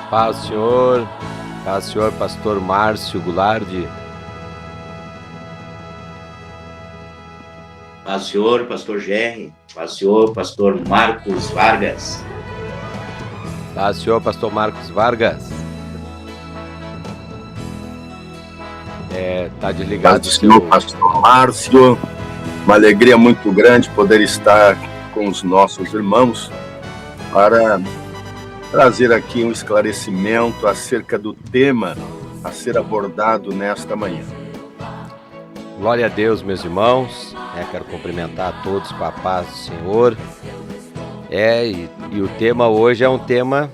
Paz, Senhor, pastor Márcio Gulardi. Paz, Senhor, pastor Gerry. Paz, Senhor, pastor Marcos Vargas. Paz, Senhor, pastor Marcos Vargas. Tá desligado Paz, Senhor, pastor Márcio. Uma alegria muito grande poder estar com os nossos irmãos para trazer aqui um esclarecimento acerca do tema a ser abordado nesta manhã. Glória a Deus, meus irmãos. Quero cumprimentar a todos com a paz do Senhor. E o tema hoje é um tema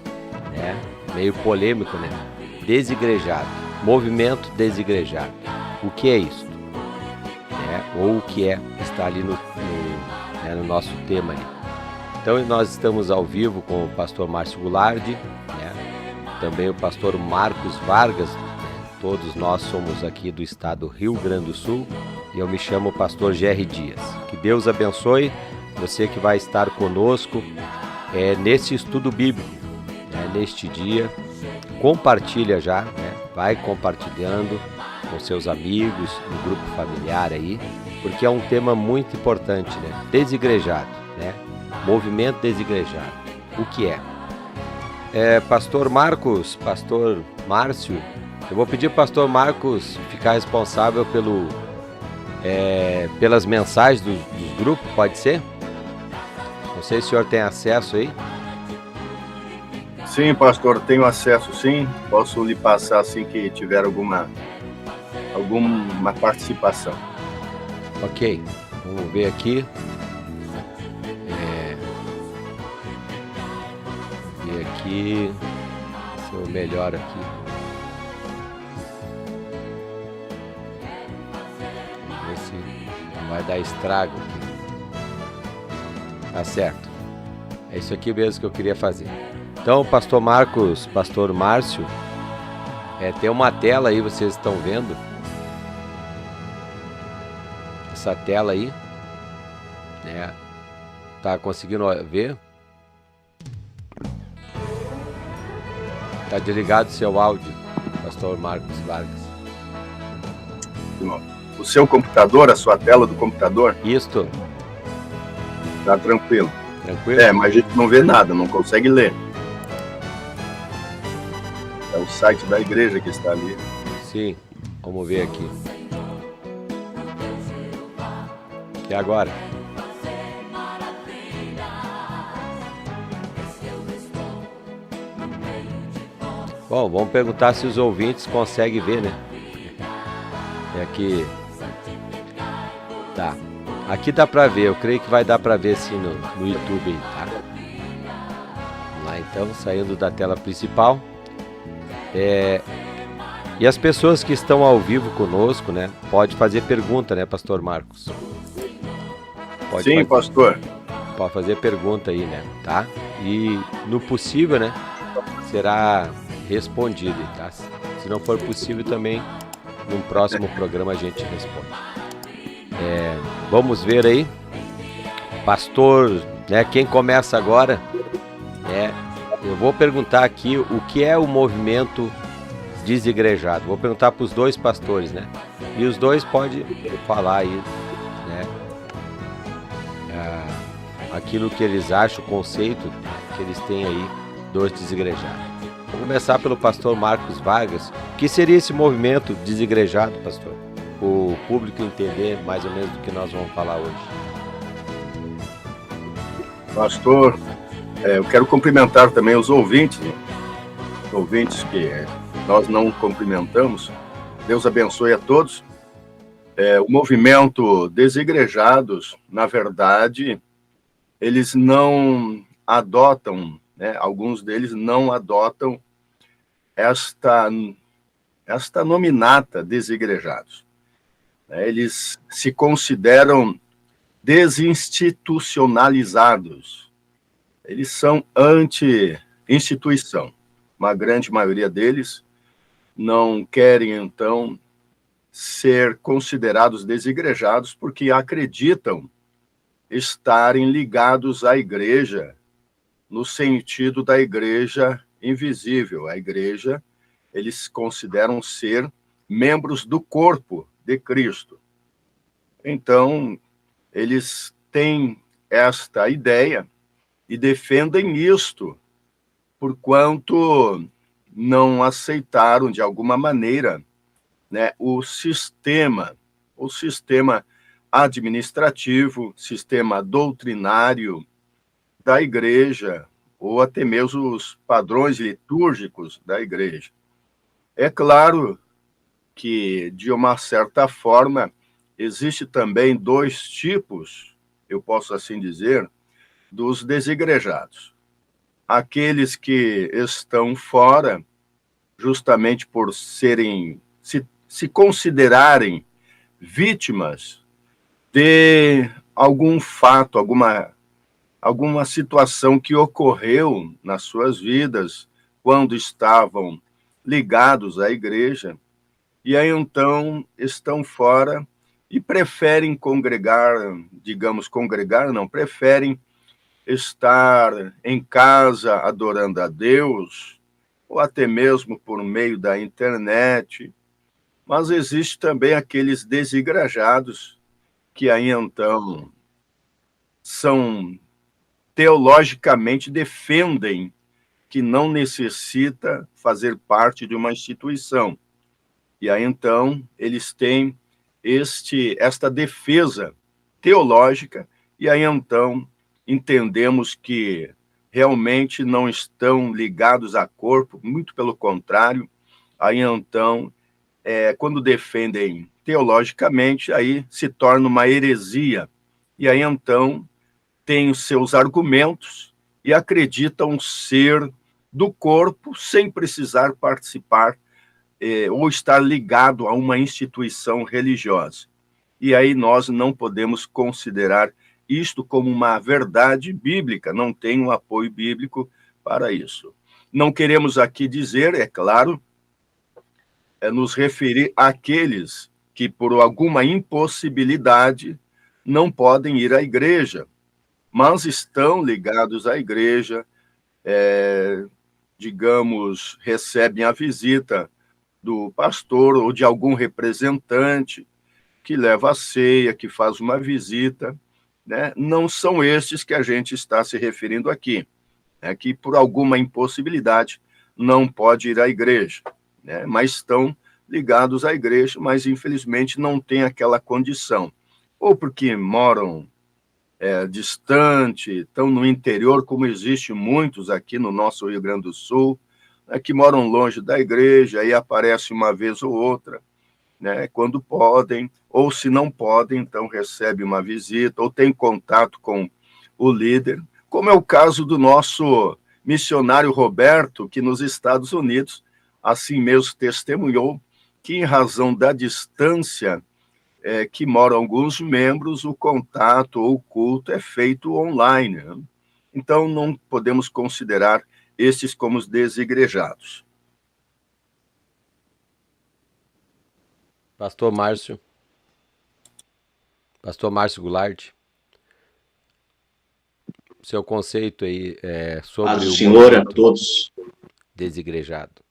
meio polêmico, né? Desigrejado, movimento desigrejado. O que é isso? Ou o que está ali no nosso tema ali. Então nós estamos ao vivo com o pastor Márcio Gulardi, também o pastor Marcos Vargas, todos nós somos aqui do estado do Rio Grande do Sul, e eu me chamo pastor Gerry Dias. Que Deus abençoe você que vai estar conosco nesse estudo bíblico, neste dia. Compartilha já, vai compartilhando com seus amigos, no grupo familiar aí, porque é um tema muito importante, desigrejado, movimento desigrejado. O que é? Pastor Marcos, pastor Márcio, eu vou pedir ao pastor Marcos ficar responsável pelas mensagens dos grupos, pode ser? Não sei se o senhor tem acesso aí. Sim, pastor, tenho acesso sim. Posso lhe passar assim que tiver alguma participação. Ok, vamos ver aqui. E aqui, se eu melhor aqui. Vamos ver se não vai dar estrago aqui. Tá certo. É isso aqui mesmo que eu queria fazer. Então, pastor Marcos, pastor Márcio, tem uma tela aí, vocês estão vendo? Essa tela aí, tá conseguindo ver? Tá desligado o seu áudio, pastor Marcos Vargas. O seu computador, a sua tela do computador? Isto. Tá tranquilo. Tranquilo? Mas a gente não vê nada, não consegue ler. É o site da igreja que está ali. Sim, vamos ver aqui. E agora? Bom, vamos perguntar se os ouvintes conseguem ver, né? Aqui. Tá. Aqui dá pra ver, eu creio que vai dar pra ver sim no YouTube aí, tá? Vamos lá então, saindo da tela principal. E as pessoas que estão ao vivo conosco, pode fazer pergunta, pastor Marcos? Sim, pastor. Pode fazer pergunta aí, tá? E no possível, será respondido, tá? Se não for possível também, num próximo programa a gente responde. Vamos ver aí. Pastor, quem começa agora, eu vou perguntar aqui o que é o movimento desigrejado. Vou perguntar para os dois pastores, E os dois podem falar aí, aquilo que eles acham, o conceito que eles têm aí dos desigrejados. Vou começar pelo pastor Marcos Vargas. O que seria esse movimento desigrejado, pastor? O público entender mais ou menos do que nós vamos falar hoje. Pastor, eu quero cumprimentar também os ouvintes, os ouvintes que nós não cumprimentamos. Deus abençoe a todos. O movimento desigrejados, na verdade, eles não adotam, alguns deles não adotam esta nominata desigrejados. Eles se consideram desinstitucionalizados. Eles são anti-instituição. Uma grande maioria deles não querem, então, ser considerados desigrejados porque acreditam estarem ligados à igreja, no sentido da igreja invisível. A igreja, eles consideram ser membros do corpo de Cristo. Então, eles têm esta ideia e defendem isto, porquanto não aceitaram, de alguma maneira, né, o sistema administrativo, sistema doutrinário da igreja, ou até mesmo os padrões litúrgicos da igreja. É claro que, de uma certa forma, existe também dois tipos, eu posso assim dizer, dos desigrejados. Aqueles que estão fora, justamente por serem, se considerarem vítimas de algum fato, alguma situação que ocorreu nas suas vidas quando estavam ligados à igreja, e aí então estão fora e preferem preferem estar em casa adorando a Deus, ou até mesmo por meio da internet. Mas existe também aqueles desigrejados que aí então são teologicamente defendem que não necessita fazer parte de uma instituição. E aí então eles têm esta defesa teológica, e aí então entendemos que realmente não estão ligados a corpo, muito pelo contrário. Aí então, quando defendem teologicamente, aí se torna uma heresia, e aí então têm os seus argumentos e acreditam ser do corpo sem precisar participar ou estar ligado a uma instituição religiosa. E aí nós não podemos considerar isto como uma verdade bíblica, não tem um apoio bíblico para isso. Não queremos aqui dizer, é claro, nos referir àqueles que, por alguma impossibilidade, não podem ir à igreja, mas estão ligados à igreja, digamos, recebem a visita do pastor ou de algum representante que leva a ceia, que faz uma visita, né? Não são estes que a gente está se referindo aqui, que por alguma impossibilidade não pode ir à igreja, né? Mas estão ligados à igreja, mas infelizmente não têm aquela condição, ou porque moram distante, estão no interior, como existe muitos aqui no nosso Rio Grande do Sul, que moram longe da igreja e aparece uma vez ou outra, né, quando podem, ou se não podem, então recebe uma visita, ou tem contato com o líder, como é o caso do nosso missionário Roberto, que nos Estados Unidos, assim mesmo testemunhou, que em razão da distância que moram alguns membros, o contato ou o culto é feito online, né? Então não podemos considerar estes como os desigrejados. Pastor Márcio Goulart, seu conceito aí sobre o Senhor a todos. Desigrejado.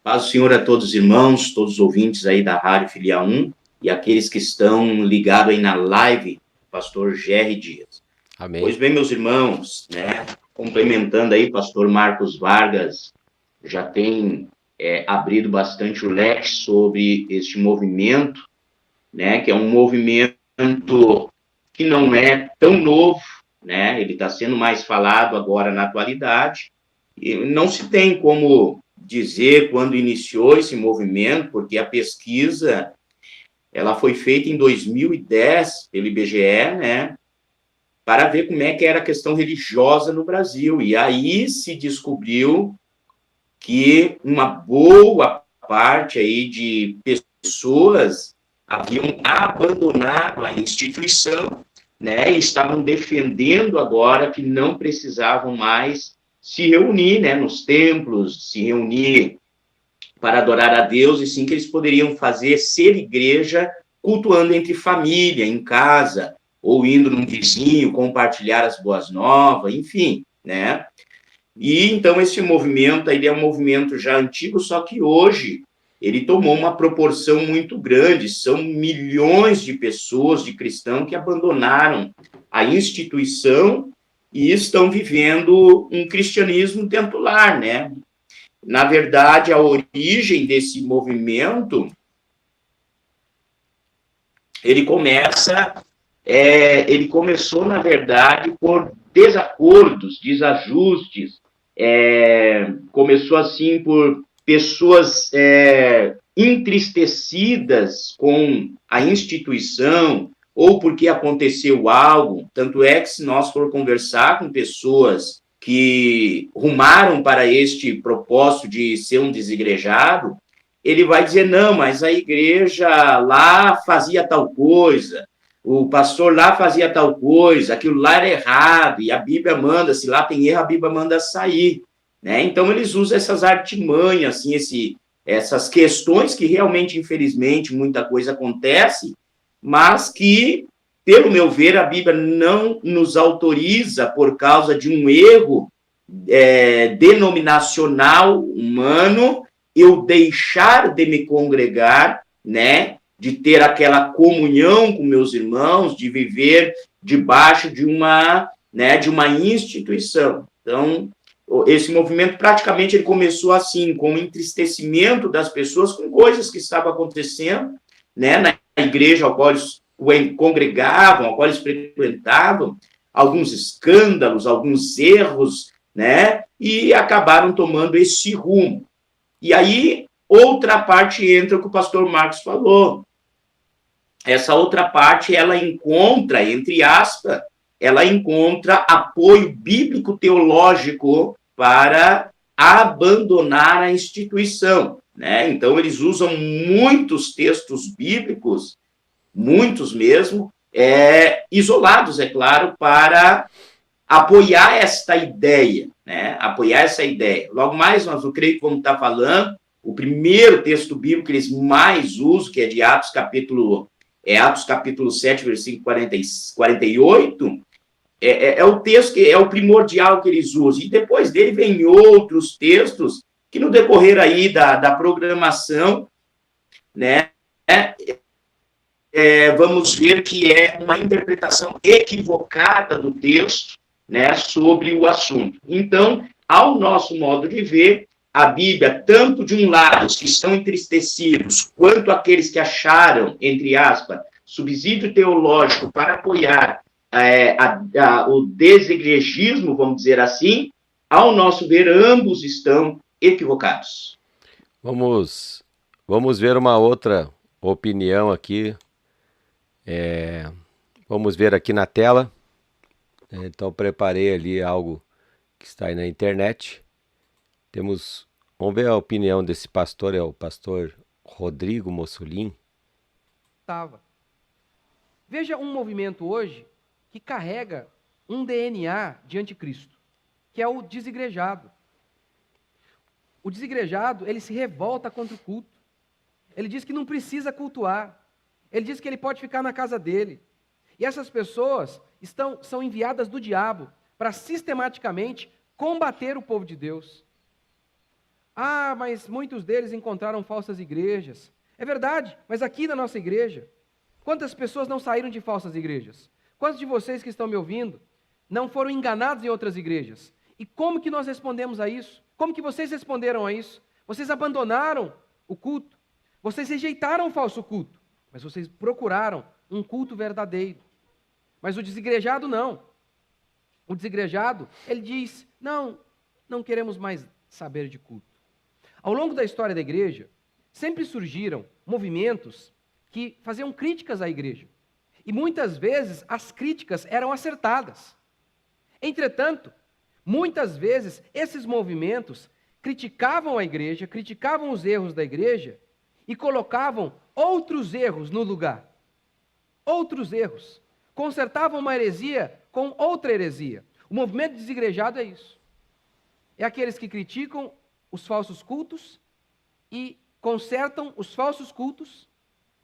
Paz do Senhor a todos os irmãos, todos os ouvintes aí da Rádio Filial 1 e aqueles que estão ligados aí na live, pastor Gerry Dias. Amém. Pois bem, meus irmãos, né, complementando aí, pastor Marcos Vargas já tem abrido bastante o leque sobre este movimento, né, que é um movimento que não é tão novo, né, ele está sendo mais falado agora na atualidade, e não se tem como dizer quando iniciou esse movimento, porque a pesquisa ela foi feita em 2010 pelo IBGE, né, para ver como é que era a questão religiosa no Brasil, e aí se descobriu que uma boa parte aí de pessoas haviam abandonado a instituição, né, e estavam defendendo agora que não precisavam mais se reunir, né, nos templos, se reunir para adorar a Deus, e sim que eles poderiam ser igreja cultuando entre família, em casa, ou indo num vizinho compartilhar as boas novas, enfim, né? E então esse movimento, ele é um movimento já antigo, só que hoje ele tomou uma proporção muito grande, são milhões de pessoas, de cristãos, que abandonaram a instituição e estão vivendo um cristianismo dentro do lar, né? Na verdade, a origem desse movimento, ele começou, na verdade, por desacordos, desajustes, começou assim por pessoas entristecidas com a instituição, ou porque aconteceu algo. Tanto é que, se nós for conversar com pessoas que rumaram para este propósito de ser um desigrejado, ele vai dizer, não, mas a igreja lá fazia tal coisa, o pastor lá fazia tal coisa, aquilo lá era errado, e a Bíblia manda, se lá tem erro, a Bíblia manda sair, né? Então, eles usam essas artimanhas, assim, essas questões que realmente, infelizmente, muita coisa acontece, mas que, pelo meu ver, a Bíblia não nos autoriza, por causa de um erro denominacional humano, eu deixar de me congregar, né, de ter aquela comunhão com meus irmãos, de viver debaixo de uma instituição. Então, esse movimento praticamente ele começou assim, com o entristecimento das pessoas com coisas que estavam acontecendo, né, na igreja ao qual eles congregavam, ao qual eles frequentavam, alguns escândalos, alguns erros, né, e acabaram tomando esse rumo. E aí, outra parte entra o que o pastor Marcos falou. Essa outra parte, ela encontra, entre aspas, ela encontra apoio bíblico-teológico para abandonar a instituição, né? Então, eles usam muitos textos bíblicos, muitos mesmo, isolados, é claro, para apoiar esta ideia, né? Apoiar essa ideia. Logo mais, nós eu creio que vamos estar falando, o primeiro texto bíblico que eles mais usam, que é de Atos capítulo 7, versículo 48, é o texto que é o primordial que eles usam. E depois dele vem outros textos que no decorrer aí da programação, né, vamos ver que é uma interpretação equivocada do texto, né, sobre o assunto. Então, ao nosso modo de ver, a Bíblia, tanto de um lado, os que estão entristecidos, quanto aqueles que acharam, entre aspas, subsídio teológico para apoiar o desigregismo, vamos dizer assim, ao nosso ver, ambos estão equivocados. Vamos ver uma outra opinião aqui. Vamos ver aqui na tela. Então, preparei ali algo que está aí na internet. Vamos ver a opinião desse pastor, é o pastor Rodrigo Mossolin. Veja um movimento hoje que carrega um DNA de anticristo, que é o desigrejado. O desigrejado, ele se revolta contra o culto. Ele diz que não precisa cultuar. Ele diz que ele pode ficar na casa dele. E essas pessoas são enviadas do diabo para sistematicamente combater o povo de Deus. Ah, mas muitos deles encontraram falsas igrejas. É verdade, mas aqui na nossa igreja, quantas pessoas não saíram de falsas igrejas? Quantos de vocês que estão me ouvindo não foram enganados em outras igrejas? E como que nós respondemos a isso? Como que vocês responderam a isso? Vocês abandonaram o culto. Vocês rejeitaram o falso culto. Mas vocês procuraram um culto verdadeiro. Mas o desigrejado não. O desigrejado, ele diz, não queremos mais saber de culto. Ao longo da história da igreja, sempre surgiram movimentos que faziam críticas à igreja. E muitas vezes as críticas eram acertadas. Entretanto, muitas vezes esses movimentos criticavam a igreja, criticavam os erros da igreja e colocavam outros erros no lugar. Outros erros. Consertavam uma heresia com outra heresia. O movimento desigrejado é isso. É aqueles que criticam os falsos cultos e consertam os falsos cultos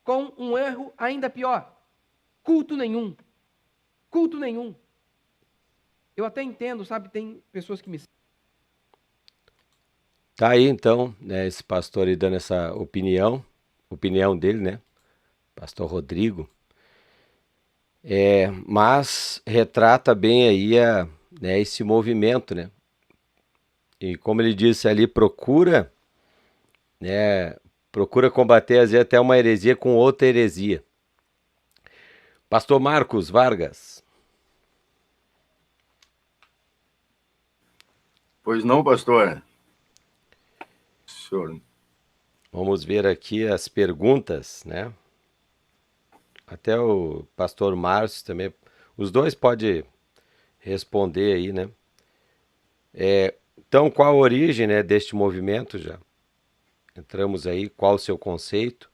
com um erro ainda pior. Culto nenhum. culto nenhum. Eu até entendo, sabe, tem pessoas que me... Tá aí então, né, esse pastor aí dando essa opinião dele, né? Pastor Rodrigo. Mas retrata bem aí né, esse movimento, né? E como ele disse ali, procura combater às vezes até uma heresia com outra heresia. Pastor Marcos Vargas. Pois não, pastor? Senhor. Vamos ver aqui as perguntas, né? Até o pastor Márcio também. Os dois podem responder aí, né? Então, qual a origem, né, deste movimento já? Entramos aí, qual o seu conceito,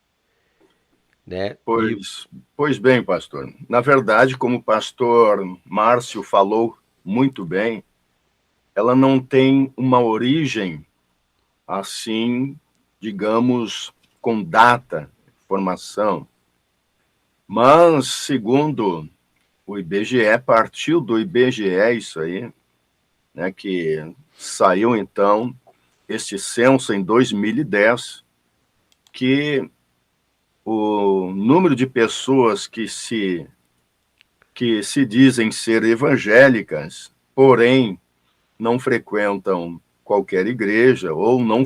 né? Pois bem, pastor. Na verdade, como o pastor Márcio falou muito bem, ela não tem uma origem assim, digamos, com data, formação. Mas, segundo o IBGE, partiu do IBGE isso aí, né, que saiu, então, este censo em 2010, que o número de pessoas que se dizem ser evangélicas, porém não frequentam qualquer igreja ou não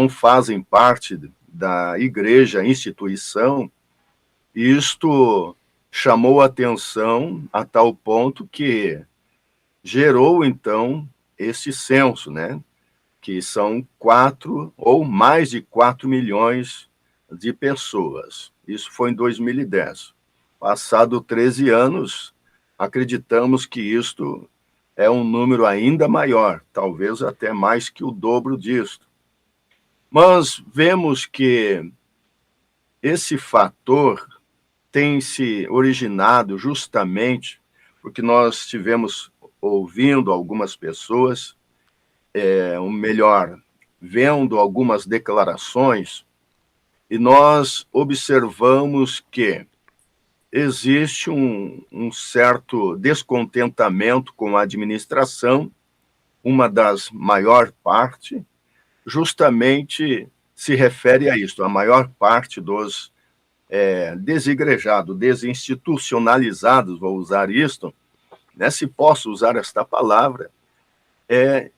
fazem parte da igreja, instituição, isto chamou atenção a tal ponto que gerou, então, esse censo, né? Que são 4 ou mais de 4 milhões de pessoas. Isso foi em 2010. Passado 13 anos, acreditamos que isto é um número ainda maior, talvez até mais que o dobro disto. Mas vemos que esse fator tem se originado justamente porque nós estivemos ouvindo algumas pessoas, ou melhor, vendo algumas declarações, e nós observamos que existe um certo descontentamento com a administração, uma das maior parte, justamente se refere a isto, a maior parte dos desigrejados, desinstitucionalizados, vou usar isto, né, se posso usar esta palavra,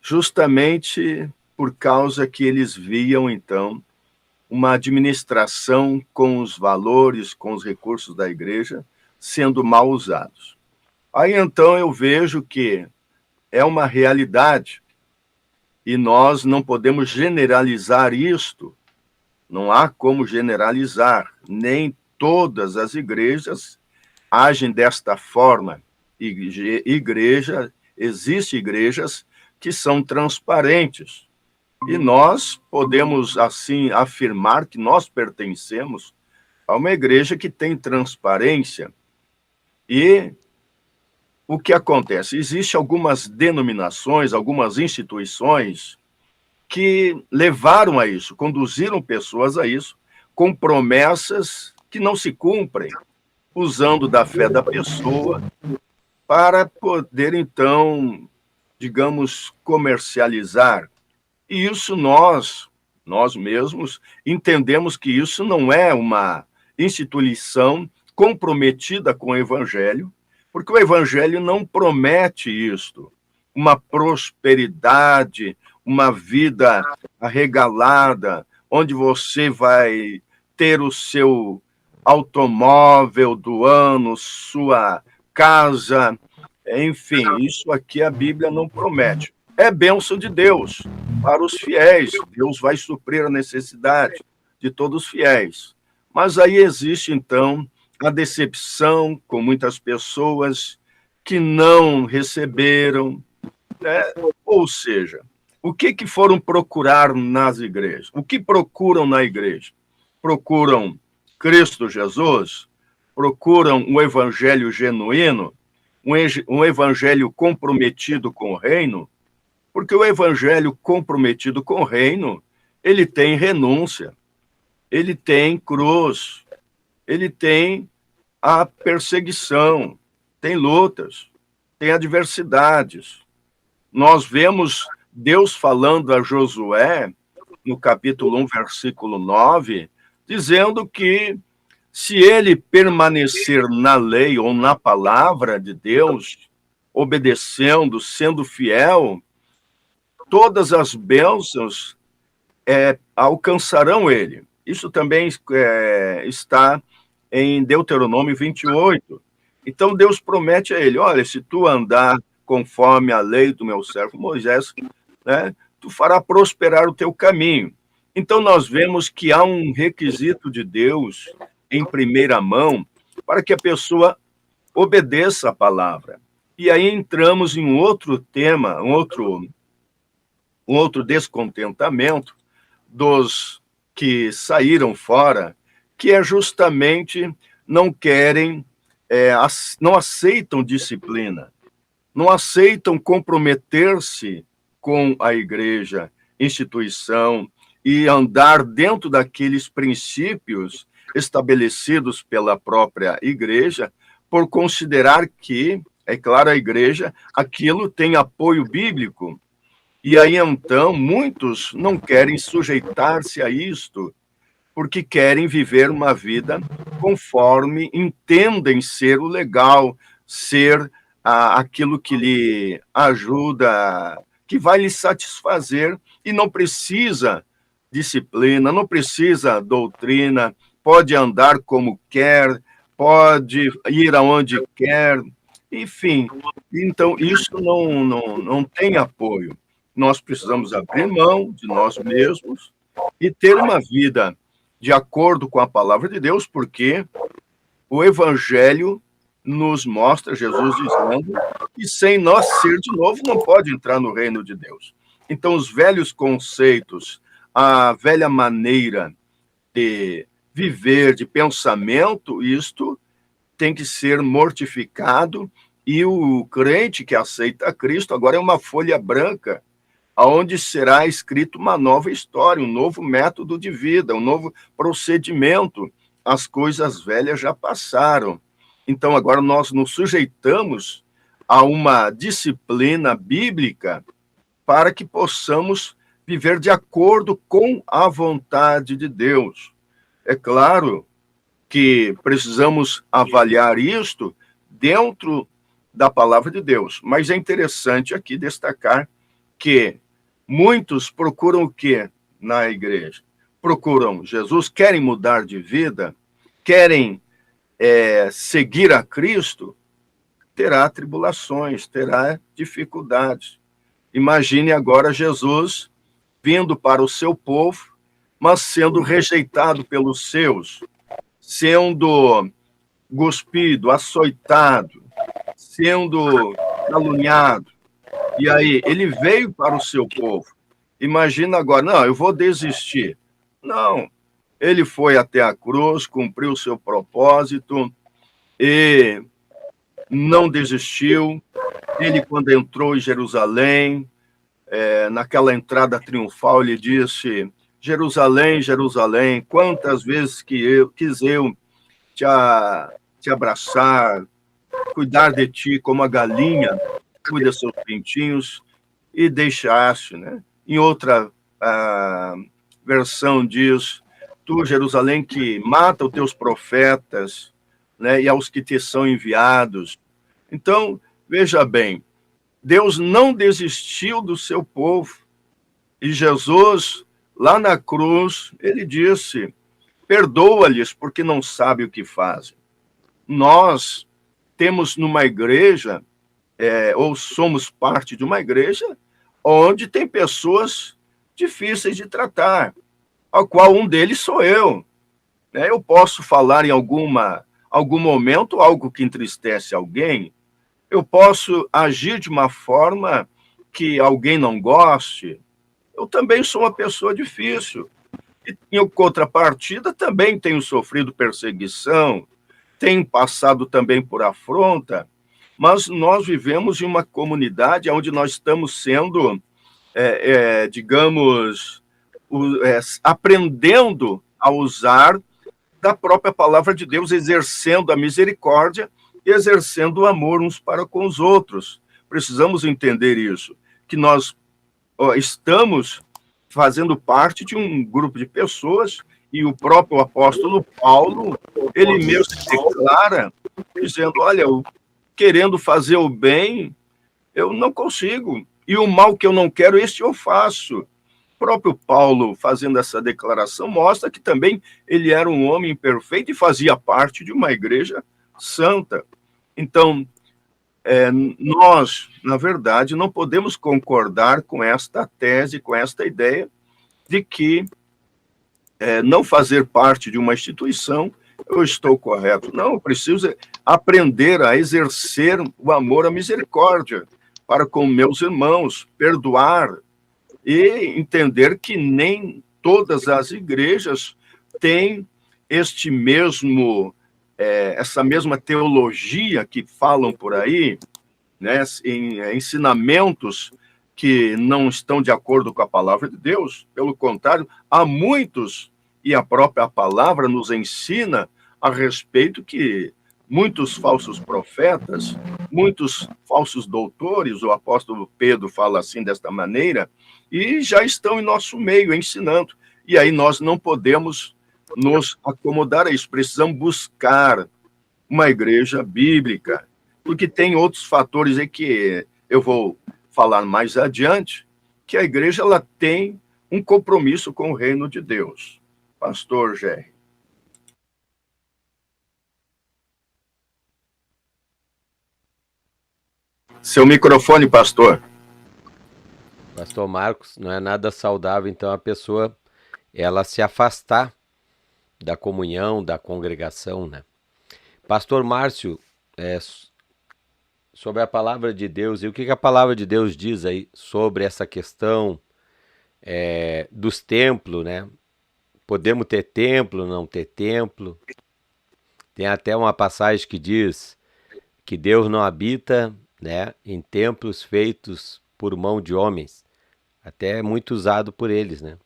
justamente por causa que eles viam, então, uma administração com os valores, com os recursos da igreja, sendo mal usados. Aí, então, eu vejo que é uma realidade e nós não podemos generalizar isto, não há como generalizar, nem todas as igrejas agem desta forma. Existem igrejas que são transparentes, e nós podemos, assim, afirmar que nós pertencemos a uma igreja que tem transparência. E o que acontece? Existem algumas denominações, algumas instituições que levaram a isso, conduziram pessoas a isso, com promessas que não se cumprem, usando da fé da pessoa para poder, então, digamos, comercializar. E isso nós mesmos entendemos que isso não é uma instituição comprometida com o Evangelho, porque o Evangelho não promete isto, uma prosperidade, uma vida arregalada, onde você vai ter o seu automóvel do ano, sua casa, enfim, isso aqui a Bíblia não promete. É bênção de Deus para os fiéis. Deus vai suprir a necessidade de todos os fiéis. Mas aí existe, então, a decepção com muitas pessoas que não receberam, né? Ou seja, o que foram procurar nas igrejas? O que procuram na igreja? Procuram Cristo Jesus? Procuram um evangelho genuíno? Um evangelho comprometido com o reino? Porque o evangelho comprometido com o reino, ele tem renúncia, ele tem cruz, ele tem a perseguição, tem lutas, tem adversidades. Nós vemos Deus falando a Josué, no capítulo 1, versículo 9, dizendo que se ele permanecer na lei ou na palavra de Deus, obedecendo, sendo fiel, todas as bênçãos alcançarão ele. Isso também está em Deuteronômio 28. Então Deus promete a ele, olha, se tu andar conforme a lei do meu servo Moisés, né, tu fará prosperar o teu caminho. Então nós vemos que há um requisito de Deus em primeira mão para que a pessoa obedeça a palavra. E aí entramos em um outro tema, um outro descontentamento dos que saíram fora, que é justamente não querem, não aceitam disciplina, não aceitam comprometer-se com a igreja, instituição, e andar dentro daqueles princípios estabelecidos pela própria igreja, por considerar que, é claro, a igreja, aquilo tem apoio bíblico. E aí, então, muitos não querem sujeitar-se a isto, porque querem viver uma vida conforme entendem ser o legal, ser aquilo que lhe ajuda, que vai lhe satisfazer, e não precisa disciplina, não precisa doutrina, pode andar como quer, pode ir aonde quer, enfim. Então, isso não tem apoio. Nós precisamos abrir mão de nós mesmos e ter uma vida de acordo com a palavra de Deus, porque o Evangelho nos mostra, Jesus dizendo, que sem nascer de novo não pode entrar no reino de Deus. Então, os velhos conceitos, a velha maneira de viver, de pensamento, isto tem que ser mortificado, e o crente que aceita Cristo agora é uma folha branca, onde será escrito uma nova história, um novo método de vida, um novo procedimento. As coisas velhas já passaram. Então, agora nós nos sujeitamos a uma disciplina bíblica para que possamos viver de acordo com a vontade de Deus. É claro que precisamos avaliar isto dentro da palavra de Deus, mas é interessante aqui destacar que muitos procuram o quê na igreja? Procuram Jesus, querem mudar de vida, querem seguir a Cristo, terá tribulações, terá dificuldades. Imagine agora Jesus vindo para o seu povo, mas sendo rejeitado pelos seus, sendo cuspido, açoitado, sendo caluniado. E aí, ele veio para o seu povo. Imagina agora, não, eu vou desistir. Não, ele foi até a cruz, cumpriu o seu propósito e não desistiu. Ele, quando entrou em Jerusalém, naquela entrada triunfal, ele disse: Jerusalém, Jerusalém, quantas vezes quis eu te abraçar, cuidar de ti como a galinha cuida seus pintinhos, e deixaste, né? Em outra versão diz: tu, Jerusalém, que mata os teus profetas, né, e aos que te são enviados. Então, veja bem, Deus não desistiu do seu povo. E Jesus, lá na cruz, ele disse: perdoa-lhes, porque não sabem o que fazem. Nós temos numa igreja, ou somos parte de uma igreja, onde tem pessoas difíceis de tratar, ao qual um deles sou eu. Eu posso falar em algum momento algo que entristece alguém, eu posso agir de uma forma que alguém não goste. Eu também sou uma pessoa difícil. E, em contrapartida, também tenho sofrido perseguição, tenho passado também por afronta, mas nós vivemos em uma comunidade onde nós estamos sendo, digamos, aprendendo a usar da própria palavra de Deus, exercendo a misericórdia exercendo o amor uns para com os outros. Precisamos entender isso, que nós estamos fazendo parte de um grupo de pessoas, e o próprio apóstolo Paulo, ele mesmo se declara, dizendo, olha, eu, querendo fazer o bem, eu não consigo, e o mal que eu não quero, este eu faço. O próprio Paulo, fazendo essa declaração, mostra que também ele era um homem perfeito e fazia parte de uma igreja santa. Então, nós, na verdade, não podemos concordar com esta tese, com esta ideia de que não fazer parte de uma instituição, eu estou correto. Não, eu preciso aprender a exercer o amor, a misericórdia para com meus irmãos, perdoar e entender que nem todas as igrejas têm este mesmo, essa mesma teologia que falam por aí, né, em ensinamentos que não estão de acordo com a palavra de Deus. Pelo contrário, há muitos, e a própria palavra nos ensina a respeito que muitos falsos profetas, muitos falsos doutores, o apóstolo Pedro fala assim, desta maneira, e já estão em nosso meio ensinando. E aí nós não podemos nos acomodar a isso, precisamos buscar uma igreja bíblica, porque tem outros fatores aí que eu vou falar mais adiante, que a igreja ela tem um compromisso com o reino de Deus. Pastor Jerry. Seu microfone, pastor. Pastor Marcos, não é nada saudável, então, a pessoa ela se afastar da comunhão, da congregação, né? Pastor Márcio, sobre a palavra de Deus, e o que a palavra de Deus diz aí sobre essa questão dos templos, né? Podemos ter templo, não ter templo? Tem até uma passagem que diz que Deus não habita, né, em templos feitos por mão de homens. Até é muito usado por eles, né?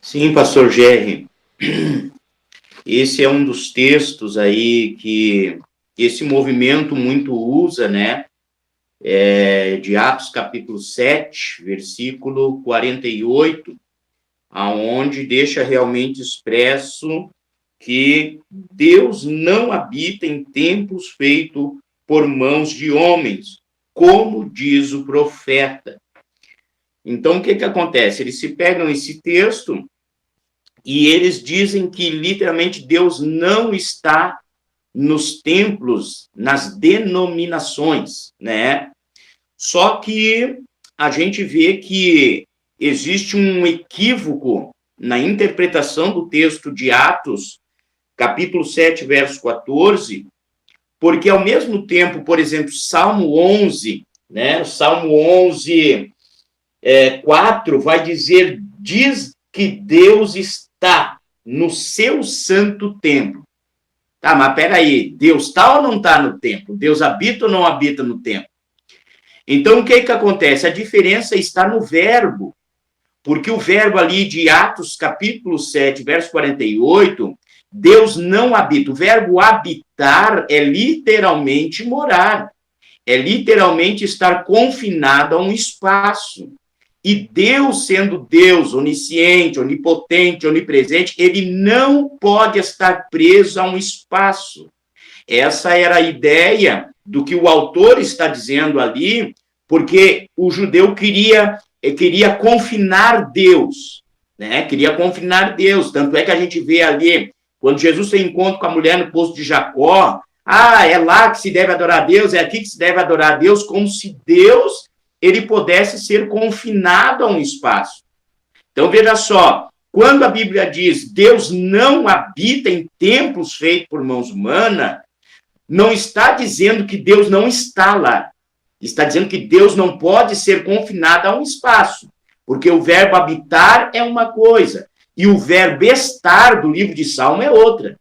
Sim, pastor Jerry. Esse é um dos textos aí que esse movimento muito usa, né? De Atos capítulo 7, versículo 48, aonde deixa realmente expresso que Deus não habita em templos feitos por mãos de homens, como diz o profeta. Então, o que acontece? Eles se pegam esse texto e eles dizem que, literalmente, Deus não está nos templos, nas denominações, né? Só que a gente vê que existe um equívoco na interpretação do texto de Atos, capítulo 7, verso 14, porque ao mesmo tempo, por exemplo, Salmo 11, né? Salmo 11, 4, vai dizer, diz que Deus está no seu santo templo. Tá, mas peraí, Deus está ou não está no templo? Deus habita ou não habita no templo? Então, o que acontece? A diferença está no verbo, porque o verbo ali de Atos, capítulo 7, verso 48, Deus não habita. O verbo habitar é literalmente morar, é literalmente estar confinado a um espaço. E Deus, sendo Deus onisciente, onipotente, onipresente, ele não pode estar preso a um espaço. Essa era a ideia do que o autor está dizendo ali, porque o judeu queria confinar Deus, né? Queria confinar Deus. Tanto é que a gente vê ali, quando Jesus tem encontro com a mulher no poço de Jacó, é lá que se deve adorar a Deus, é aqui que se deve adorar a Deus, como se Deus ele pudesse ser confinado a um espaço. Então, veja só, quando a Bíblia diz Deus não habita em templos feitos por mãos humanas, não está dizendo que Deus não está lá. Está dizendo que Deus não pode ser confinado a um espaço, porque o verbo habitar é uma coisa, e o verbo estar do livro de Salmo é outra.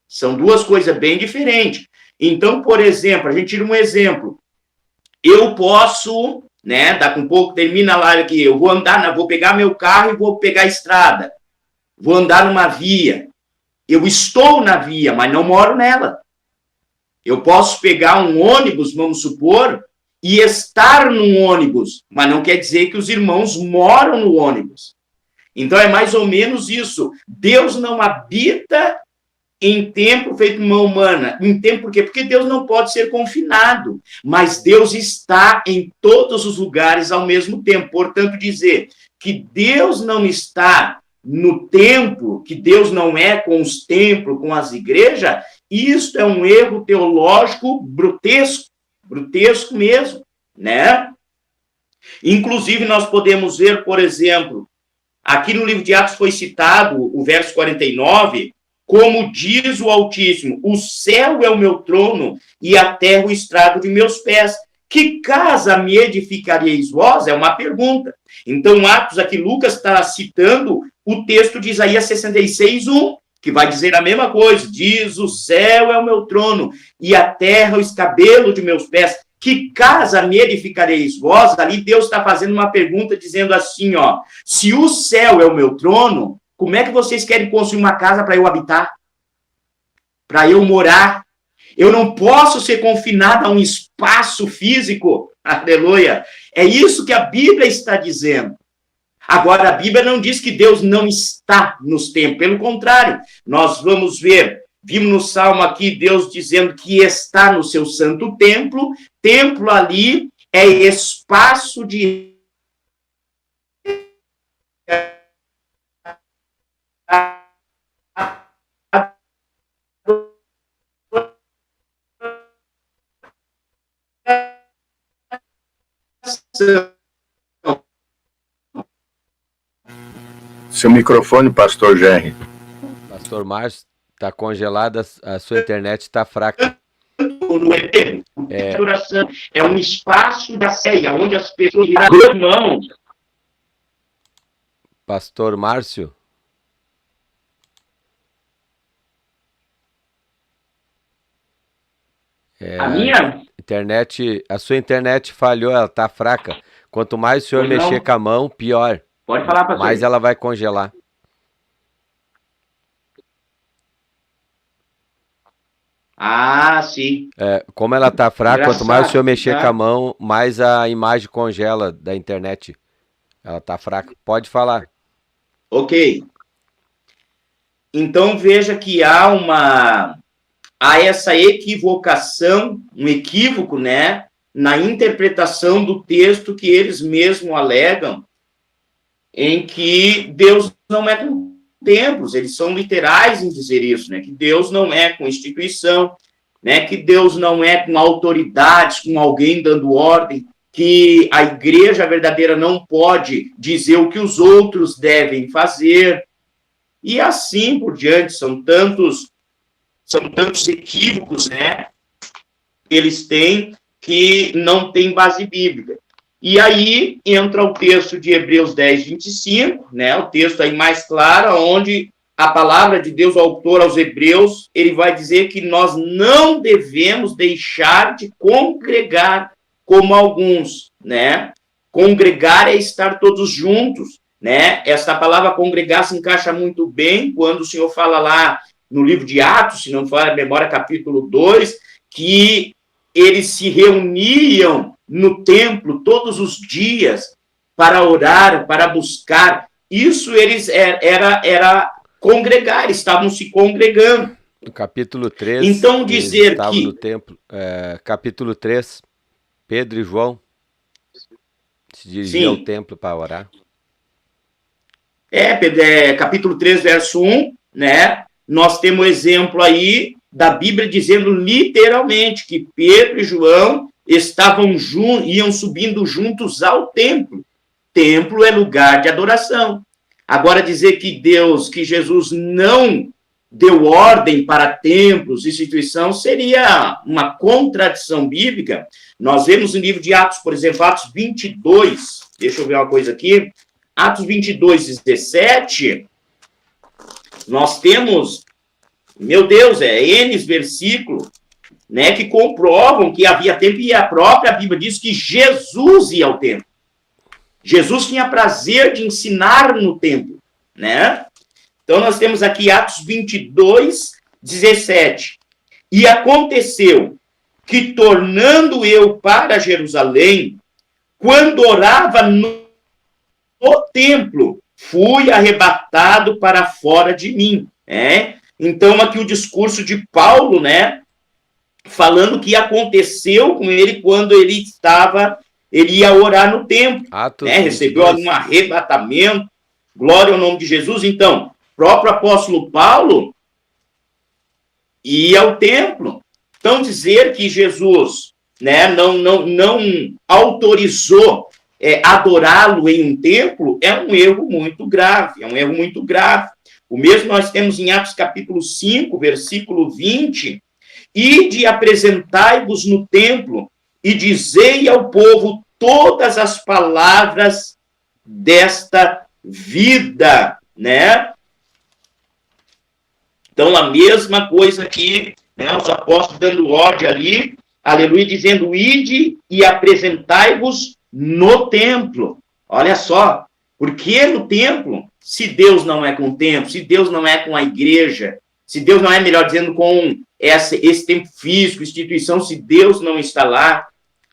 São duas coisas bem diferentes. Então, por exemplo, a gente tira um exemplo. Eu posso, né, daqui um pouco termina lá aqui, eu vou pegar meu carro e vou pegar a estrada, vou andar numa via. Eu estou na via, mas não moro nela. Eu posso pegar um ônibus, vamos supor, e estar num ônibus, mas não quer dizer que os irmãos moram no ônibus. Então é mais ou menos isso. Deus não habita em templo feito mão humana. Em templo por quê? Porque Deus não pode ser confinado, mas Deus está em todos os lugares ao mesmo tempo. Portanto, dizer que Deus não está no templo, que Deus não é com os templos, com as igrejas, isso é um erro teológico brutesco mesmo, né? Inclusive, nós podemos ver, por exemplo, aqui no livro de Atos foi citado o verso 49, como diz o Altíssimo, o céu é o meu trono e a terra o estrado de meus pés. Que casa me edificareis vós? É uma pergunta. Então, Atos, aqui Lucas está citando o texto de Isaías 66:1, que vai dizer a mesma coisa. Diz, o céu é o meu trono e a terra o escabelo de meus pés. Que casa me edificareis vós? Ali Deus está fazendo uma pergunta dizendo assim, ó, se o céu é o meu trono, como é que vocês querem construir uma casa para eu habitar? Para eu morar? Eu não posso ser confinado a um espaço físico. Aleluia. É isso que a Bíblia está dizendo. Agora, a Bíblia não diz que Deus não está nos templos. Pelo contrário, nós vamos ver, vimos no Salmo aqui, Deus dizendo que está no seu santo templo. Templo ali é espaço de Seu microfone, pastor Jerry. Pastor Márcio, está congelada, a sua internet está fraca. É um espaço da ceia, onde as pessoas dão mãos. Pastor Márcio? A sua internet falhou, ela está fraca. Quanto mais o senhor mexer com a mão, pior. Pode falar, pastor. Mais ela vai congelar. Ah, sim. Como ela está fraca, Engraçado, quanto mais o senhor mexer tá? com a mão, mais a imagem congela da internet. Ela está fraca. Pode falar. Ok. Então veja que há essa equivocação, um equívoco, né, na interpretação do texto que eles mesmos alegam, em que Deus não é com templos, eles são literais em dizer isso, né, que Deus não é com instituição, né, que Deus não é com autoridades, com alguém dando ordem, que a igreja verdadeira não pode dizer o que os outros devem fazer, e assim por diante. São tantos equívocos, né, que eles têm, que não tem base bíblica. E aí entra o texto de Hebreus 10:25, né, o texto aí mais claro, onde a palavra de Deus, o autor aos Hebreus, ele vai dizer que nós não devemos deixar de congregar como alguns, né? Congregar é estar todos juntos, né? Essa palavra congregar se encaixa muito bem quando o Senhor fala lá no livro de Atos, se não for a memória, capítulo 2, que eles se reuniam no templo todos os dias para orar, para buscar. Isso eles era congregar, estavam se congregando. No capítulo 3, então dizer estavam que no templo, capítulo 3, Pedro e João se dirigiam ao templo para orar. Capítulo 3, verso 1, né? Nós temos exemplo aí da Bíblia dizendo literalmente que Pedro e João iam subindo juntos ao templo. Templo é lugar de adoração. Agora dizer que Jesus não deu ordem para templos, instituição, seria uma contradição bíblica. Nós vemos no livro de Atos, por exemplo, Atos 22, deixa eu ver uma coisa aqui, Atos 22:17, nós temos, meu Deus, N versículos, né, que comprovam que havia templo, e a própria Bíblia diz que Jesus ia ao templo. Jesus tinha prazer de ensinar no templo, né? Então, nós temos aqui Atos 22, 17. E aconteceu que, tornando eu para Jerusalém, quando orava no templo, fui arrebatado para fora de mim. Então, aqui o discurso de Paulo, né, falando que aconteceu com ele quando ele ia orar no templo, recebeu um arrebatamento, glória ao nome de Jesus. Então, o próprio apóstolo Paulo ia ao templo. Então, dizer que Jesus, né, não autorizou adorá-lo em um templo é um erro muito grave, O mesmo nós temos em Atos capítulo 5, versículo 20, ide apresentai-vos no templo e dizei ao povo todas as palavras desta vida, né? Então, a mesma coisa aqui, né, os apóstolos dando ordem ali, aleluia, dizendo, ide e apresentai-vos no templo. Olha só, por que no templo? Se Deus não é com o templo, se Deus não é com a igreja, se Deus não é, melhor dizendo, com esse tempo físico, instituição, se Deus não está lá.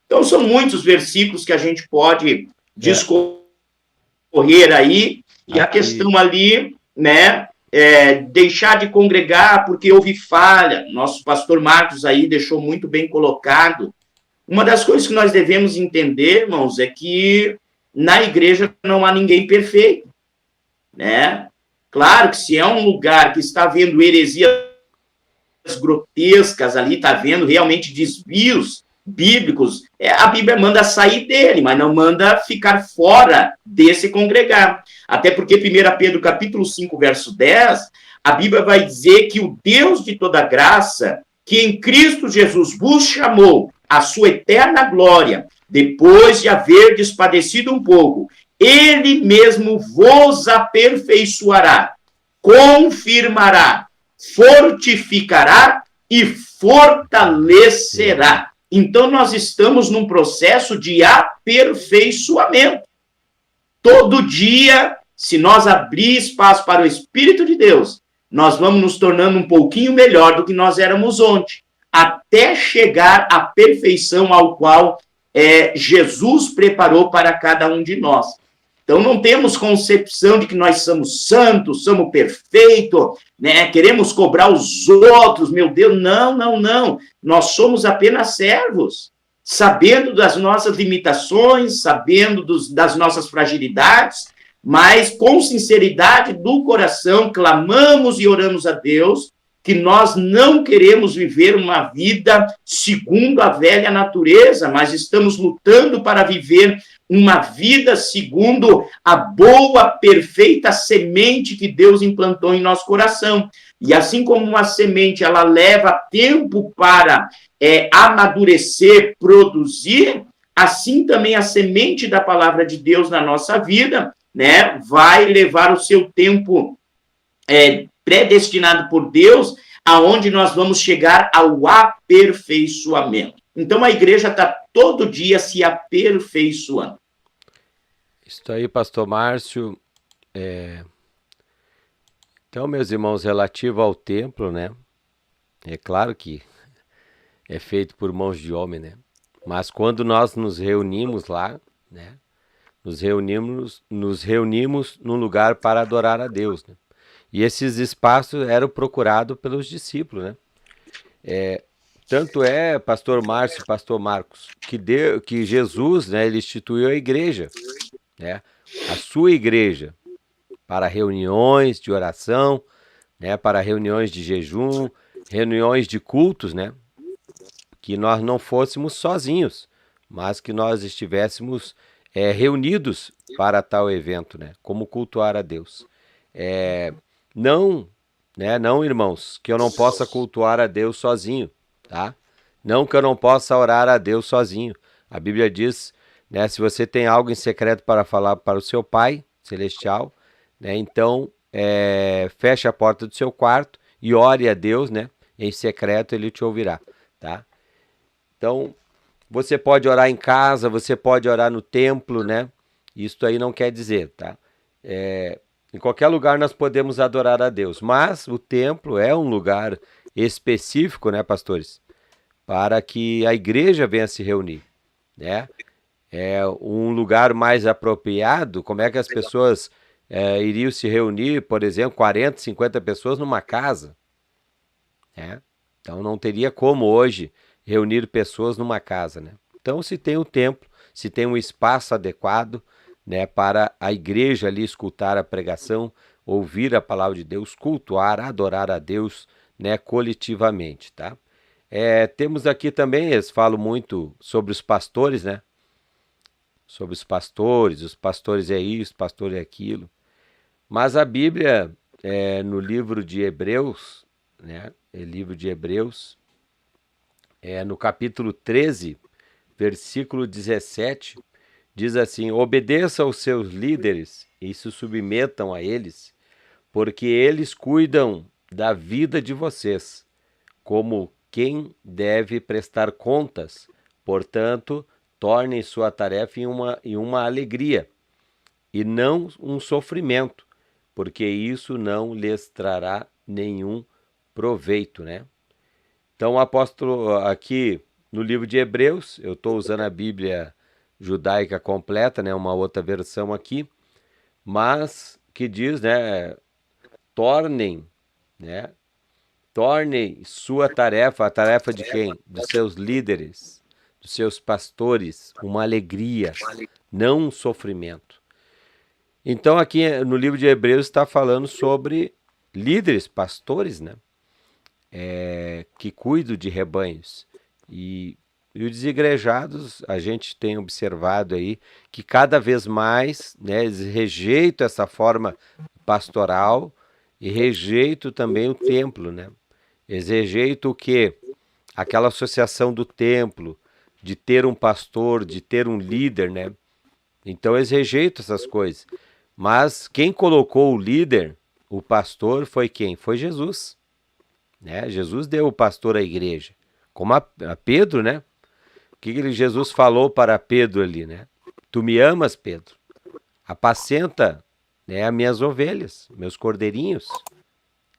Então, são muitos versículos que a gente pode discorrer aí, e a questão ali, né, deixar de congregar porque houve falha. Nosso pastor Marcos aí deixou muito bem colocado. Uma das coisas que nós devemos entender, irmãos, é que na igreja não há ninguém perfeito, né? Claro que se é um lugar que está havendo heresias grotescas ali, está havendo realmente desvios bíblicos, a Bíblia manda sair dele, mas não manda ficar fora desse congregar. Até porque 1 Pedro capítulo 5, verso 10, a Bíblia vai dizer que o Deus de toda graça, que em Cristo Jesus vos chamou a sua eterna glória, depois de haverdes padecido um pouco, ele mesmo vos aperfeiçoará, confirmará, fortificará e fortalecerá. Então, nós estamos num processo de aperfeiçoamento. Todo dia, se nós abrir espaço para o Espírito de Deus, nós vamos nos tornando um pouquinho melhor do que nós éramos ontem, até chegar à perfeição ao qual Jesus preparou para cada um de nós. Então, não temos concepção de que nós somos santos, somos perfeitos, né? Queremos cobrar os outros, meu Deus, não. Nós somos apenas servos, sabendo das nossas limitações, sabendo das nossas fragilidades, mas com sinceridade do coração, clamamos e oramos a Deus que nós não queremos viver uma vida segundo a velha natureza, mas estamos lutando para viver uma vida segundo a boa, perfeita semente que Deus implantou em nosso coração. E assim como uma semente, ela leva tempo para amadurecer, produzir, assim também a semente da palavra de Deus na nossa vida, né, vai levar o seu tempo predestinado por Deus, aonde nós vamos chegar ao aperfeiçoamento. Então, a igreja está todo dia se aperfeiçoando. Isso aí, pastor Márcio. Então, meus irmãos, relativo ao templo, né? É claro que é feito por mãos de homem, né? Mas quando nós nos reunimos lá, né? Nos reunimos num lugar para adorar a Deus, né? E esses espaços eram procurados pelos discípulos, né? Tanto pastor Márcio e pastor Marcos, que Jesus, né, ele instituiu a igreja, né? A sua igreja, para reuniões de oração, né? Para reuniões de jejum, reuniões de cultos, né? Que nós não fôssemos sozinhos, mas que nós estivéssemos reunidos para tal evento, né? Como cultuar a Deus. Não, irmãos, que eu não possa cultuar a Deus sozinho, tá? Não que eu não possa orar a Deus sozinho. A Bíblia diz, né, se você tem algo em secreto para falar para o seu Pai Celestial, né, então feche a porta do seu quarto e ore a Deus, né? Em secreto ele te ouvirá, tá? Então, você pode orar em casa, você pode orar no templo, né? Isso aí não quer dizer, tá? Em qualquer lugar nós podemos adorar a Deus, mas o templo é um lugar específico, né, pastores? Para que a igreja venha se reunir, né? É um lugar mais apropriado. Como é que as pessoas iriam se reunir, por exemplo, 40, 50 pessoas numa casa, né? Então não teria como hoje reunir pessoas numa casa, né? Então se tem o templo, se tem um espaço adequado, né, para a igreja ali escutar a pregação, ouvir a palavra de Deus, cultuar, adorar a Deus, né, coletivamente, tá? Temos aqui também, eles falam muito sobre os pastores, né? Sobre os pastores é isso, pastor é aquilo. Mas a Bíblia, no livro de Hebreus, né? Livro de Hebreus, no capítulo 13, versículo 17, diz assim: obedeça aos seus líderes e se submetam a eles, porque eles cuidam da vida de vocês, como quem deve prestar contas. Portanto, tornem sua tarefa em uma alegria e não um sofrimento, porque isso não lhes trará nenhum proveito, né? Então, o apóstolo aqui no livro de Hebreus, eu estou usando a Bíblia judaica completa, né? Uma outra versão aqui, mas que diz, né? Tornem, né? Tornem sua tarefa, a tarefa de quem? Dos seus líderes, dos seus pastores, uma alegria, não um sofrimento. Então aqui no livro de Hebreus está falando sobre líderes, pastores, né? Que cuidam de rebanhos. E os desigrejados, a gente tem observado aí que cada vez mais, né, eles rejeitam essa forma pastoral e rejeitam também o templo, né? Eles rejeitam o quê? Aquela associação do templo, de ter um pastor, de ter um líder, né? Então eles rejeitam essas coisas. Mas quem colocou o líder, o pastor, foi quem? Foi Jesus, né? Jesus deu o pastor à igreja, como a Pedro, né? O que Jesus falou para Pedro ali, né? Tu me amas, Pedro? Apacenta, né, as minhas ovelhas, meus cordeirinhos,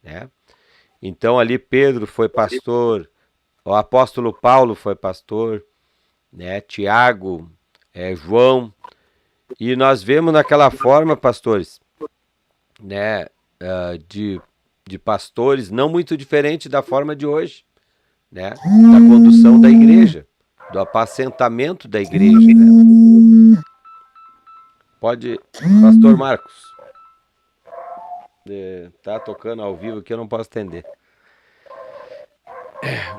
né? Então ali Pedro foi pastor, o apóstolo Paulo foi pastor, né? Tiago, João, e nós vemos naquela forma, pastores, né, de pastores, não muito diferente da forma de hoje, né? Da condução da igreja, do apacentamento da igreja, né? Pode, pastor Marcos. Tá tocando ao vivo aqui, eu não posso atender.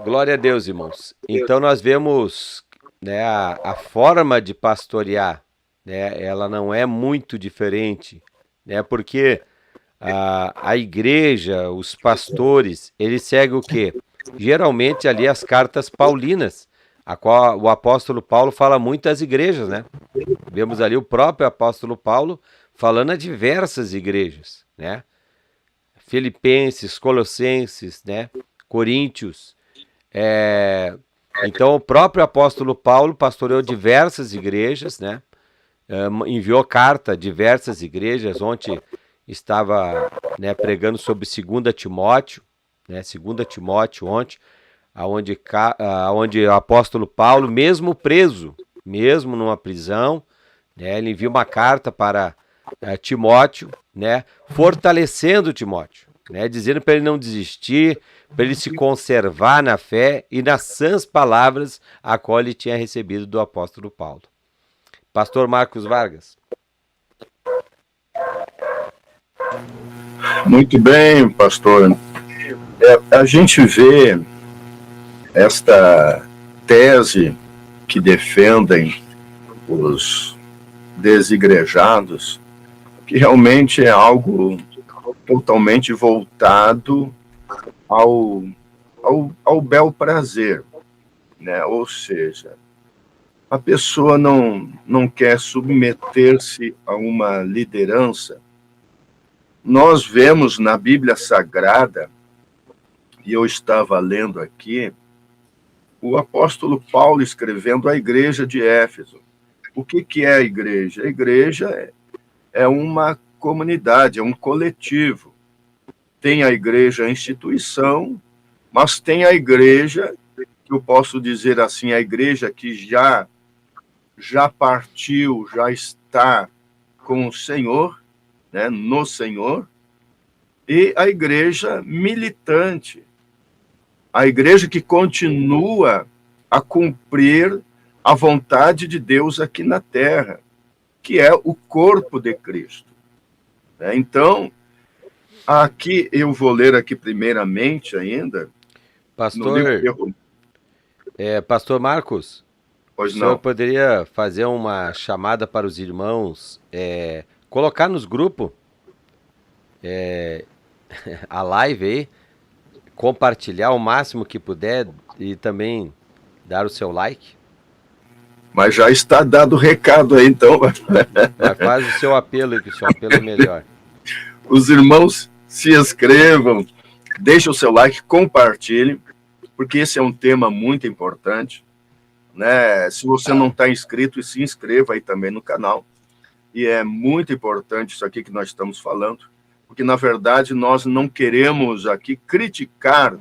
Glória a Deus, irmãos. Então nós vemos, né, a forma de pastorear, né, ela não é muito diferente, né, porque a igreja, os pastores, eles seguem o quê? Geralmente ali as cartas paulinas, a qual o apóstolo Paulo fala muito às igrejas, né? Vemos ali o próprio apóstolo Paulo falando a diversas igrejas, né? Filipenses, Colossenses, né? Coríntios. Então o próprio apóstolo Paulo pastoreou diversas igrejas, né? Enviou carta a diversas igrejas, onde estava, né, pregando sobre 2 Timóteo, né? 2 Timóteo, onde o apóstolo Paulo, mesmo preso, mesmo numa prisão, né, ele envia uma carta para Timóteo, né, fortalecendo Timóteo, né, dizendo para ele não desistir, para ele se conservar na fé e nas sãs palavras a qual ele tinha recebido do apóstolo Paulo. Pastor Marcos Vargas. Muito bem, pastor. A gente vê esta tese que defendem os desigrejados, que realmente é algo totalmente voltado ao bel prazer, né? Ou seja, a pessoa não quer submeter-se a uma liderança. Nós vemos na Bíblia Sagrada, e eu estava lendo aqui, o apóstolo Paulo escrevendo à igreja de Éfeso. O que é a igreja? A igreja é uma comunidade, é um coletivo. Tem a igreja, a instituição, mas tem a igreja, que eu posso dizer assim, a igreja que já partiu, já está com o Senhor, né, no Senhor, e a igreja militante, a igreja que continua a cumprir a vontade de Deus aqui na terra, que é o corpo de Cristo. Então, aqui eu vou ler aqui primeiramente ainda. Pastor Marcos, pois o senhor não. Poderia fazer uma chamada para os irmãos, colocar nos grupos a live aí, compartilhar o máximo que puder e também dar o seu like? Mas já está dado o recado aí, então. Mas faz o seu apelo aí, que o seu apelo é melhor. Os irmãos se inscrevam, deixem o seu like, compartilhem, porque esse é um tema muito importante, né? Se você não está inscrito, se inscreva aí também no canal. E é muito importante isso aqui que nós estamos falando, porque, na verdade, nós não queremos aqui criticar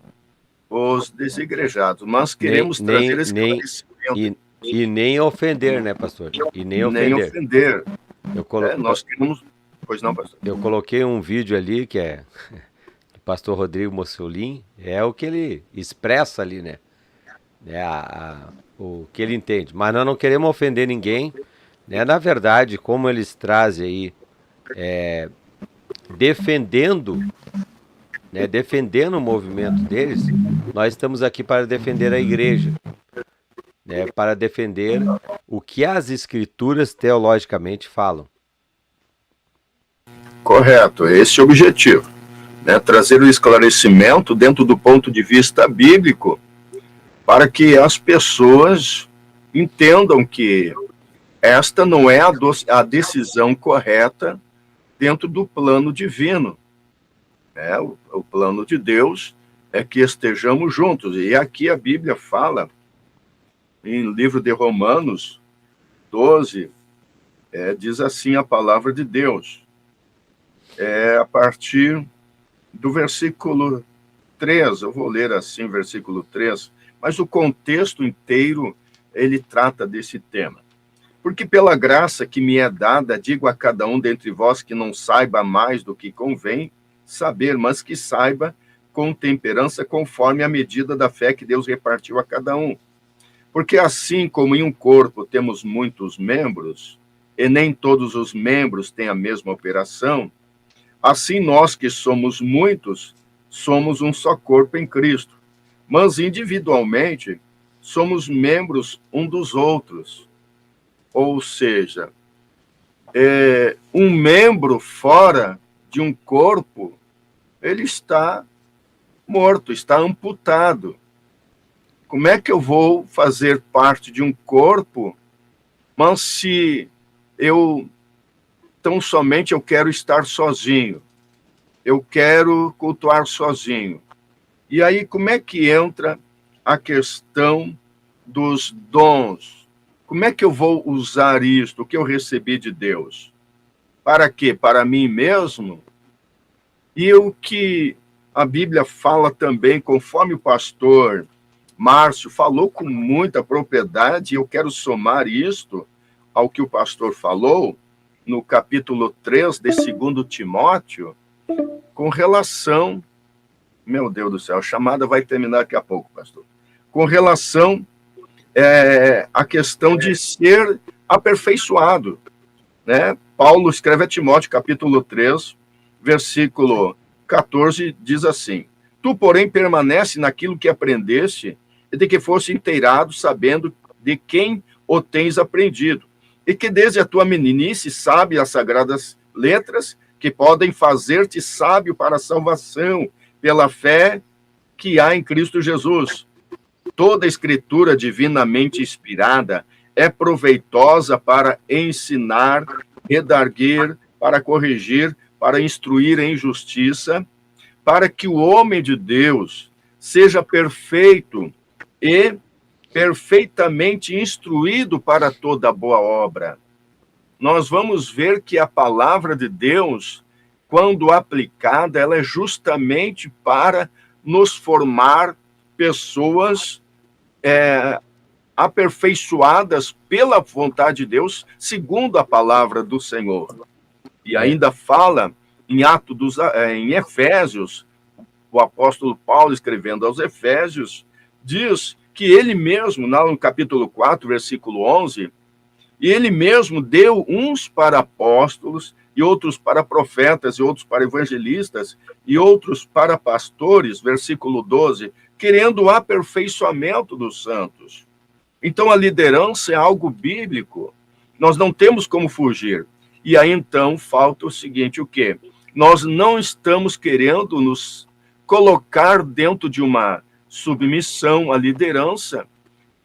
os desigrejados, mas queremos trazer esclarecimento. E nem ofender, né, pastor? E nem ofender. Nós queremos... Pois não, pastor? Eu coloquei um vídeo ali que é do pastor Rodrigo Mossolin, é o que ele expressa ali, né? O que ele entende. Mas nós não queremos ofender ninguém, né? Na verdade, como eles trazem aí, defendendo o movimento deles, nós estamos aqui para defender a igreja, né? Para defender o que as escrituras teologicamente falam. Correto, esse é o objetivo, né? Trazer o esclarecimento dentro do ponto de vista bíblico, para que as pessoas entendam que esta não é a decisão correta dentro do plano divino. O plano de Deus é que estejamos juntos. E aqui a Bíblia fala, em livro de Romanos 12, diz assim a palavra de Deus. A partir do versículo 3, eu vou ler assim, versículo 3, mas o contexto inteiro, ele trata desse tema. Porque pela graça que me é dada, digo a cada um dentre vós que não saiba mais do que convém saber, mas que saiba com temperança, conforme a medida da fé que Deus repartiu a cada um. Porque assim como em um corpo temos muitos membros, e nem todos os membros têm a mesma operação, assim nós que somos muitos, somos um só corpo em Cristo. Mas individualmente, somos membros um dos outros. Ou seja, um membro fora de um corpo, ele está morto, está amputado. Como é que eu vou fazer parte de um corpo, mas se tão somente eu quero estar sozinho, eu quero cultuar sozinho? E aí, como é que entra a questão dos dons? Como é que eu vou usar isto, o que eu recebi de Deus? Para quê? Para mim mesmo? E o que a Bíblia fala também, conforme o pastor Márcio falou com muita propriedade, eu quero somar isto ao que o pastor falou, no capítulo 3 de 2 Timóteo, com relação... Meu Deus do céu, a chamada vai terminar daqui a pouco, pastor. Com relação à questão de ser aperfeiçoado, né? Paulo escreve a Timóteo, capítulo 3, versículo 14, diz assim: Tu, porém, permanece naquilo que aprendeste, e de que fosse inteirado, sabendo de quem o tens aprendido, e que desde a tua meninice sabe as sagradas letras, que podem fazer-te sábio para a salvação, pela fé que há em Cristo Jesus. Toda a escritura divinamente inspirada é proveitosa para ensinar, redarguir, para corrigir, para instruir em justiça, para que o homem de Deus seja perfeito e perfeitamente instruído para toda boa obra. nós vamos ver que a palavra de Deus, quando aplicada, ela é justamente para nos formar pessoas aperfeiçoadas pela vontade de Deus, segundo a palavra do Senhor. E ainda fala em Efésios, o apóstolo Paulo, escrevendo aos Efésios, diz que ele mesmo, no capítulo 4, versículo 11, e ele mesmo deu uns para apóstolos, e outros para profetas, e outros para evangelistas, e outros para pastores, versículo 12, querendo o aperfeiçoamento dos santos. Então, a liderança é algo bíblico. Nós não temos como fugir. E aí, então, falta o seguinte, o quê? Nós não estamos querendo nos colocar dentro de uma submissão à liderança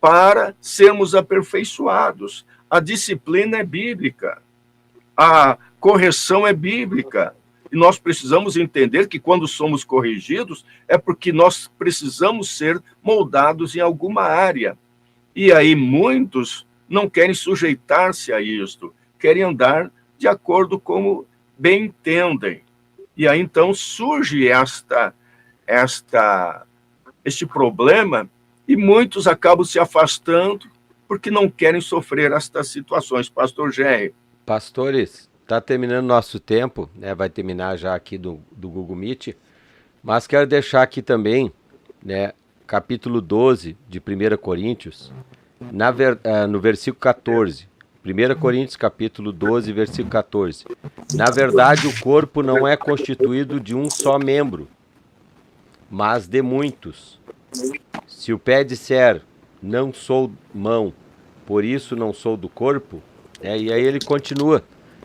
para sermos aperfeiçoados. A disciplina é bíblica. A correção é bíblica. E nós precisamos entender que quando somos corrigidos é porque nós precisamos ser moldados em alguma área. E aí muitos não querem sujeitar-se a isto, querem andar de acordo como bem entendem. E aí então surge este problema e muitos acabam se afastando porque não querem sofrer estas situações. Pastor Jerry. Pastores, está terminando nosso tempo, né? Vai terminar já aqui do Google Meet, mas quero deixar aqui também, né, capítulo 12 de 1 Coríntios, no versículo 14. 1 Coríntios, capítulo 12, versículo 14. Na verdade, o corpo não é constituído de um só membro, mas de muitos. Se o pé disser, não sou mão, por isso não sou do corpo, e aí ele continua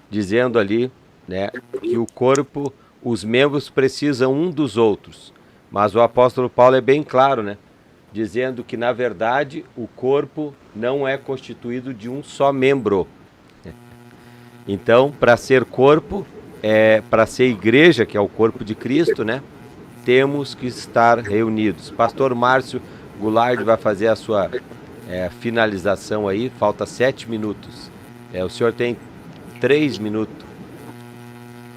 dizendo ali, né, que o corpo, os membros precisam um dos outros. Mas o apóstolo Paulo é bem claro, né, dizendo que, na verdade, o corpo não é constituído de um só membro. Então, para ser corpo, para ser igreja, que é o corpo de Cristo, né, temos que estar reunidos. Pastor Márcio Goulart vai fazer a sua finalização aí, falta 7 minutos. O senhor tem 3 minutos.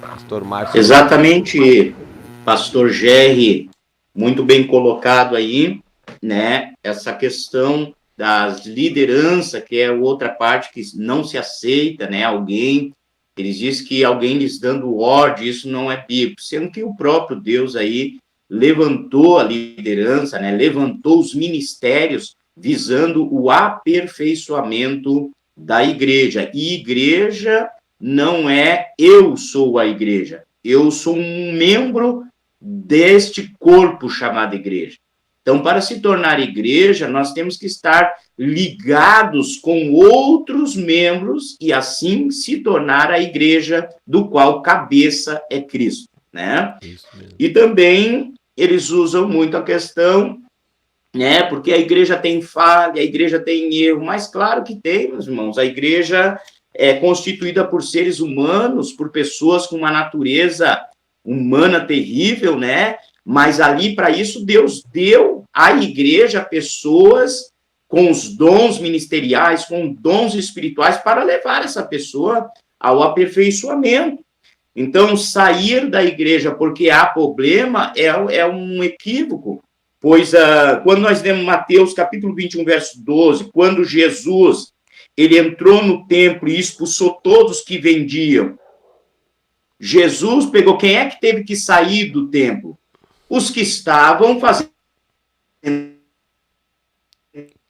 Pastor Márcio. Exatamente, Pastor Jerry, muito bem colocado aí, né? Essa questão das lideranças, que é outra parte que não se aceita, né? Eles dizem que alguém lhes dando ordem, isso não é bíblico, sendo que o próprio Deus aí levantou a liderança, né? Levantou os ministérios visando o aperfeiçoamento da igreja. E igreja não é eu sou a igreja, eu sou um membro deste corpo chamado igreja. Então, para se tornar igreja, nós temos que estar ligados com outros membros e assim se tornar a igreja do qual cabeça é Cristo, né? E também eles usam muito a questão, né? Porque a igreja tem falha, a igreja tem erro, mas claro que tem, meus irmãos. A igreja é constituída por seres humanos, por pessoas com uma natureza humana terrível, né? Mas ali, para isso, Deus deu à igreja pessoas com os dons ministeriais, com dons espirituais, para levar essa pessoa ao aperfeiçoamento. Então, sair da igreja porque há problema é um equívoco, pois quando nós lemos Mateus, capítulo 21, verso 12, quando Jesus ele entrou no templo e expulsou todos que vendiam, Jesus pegou, quem é que teve que sair do templo? Os que estavam fazendo...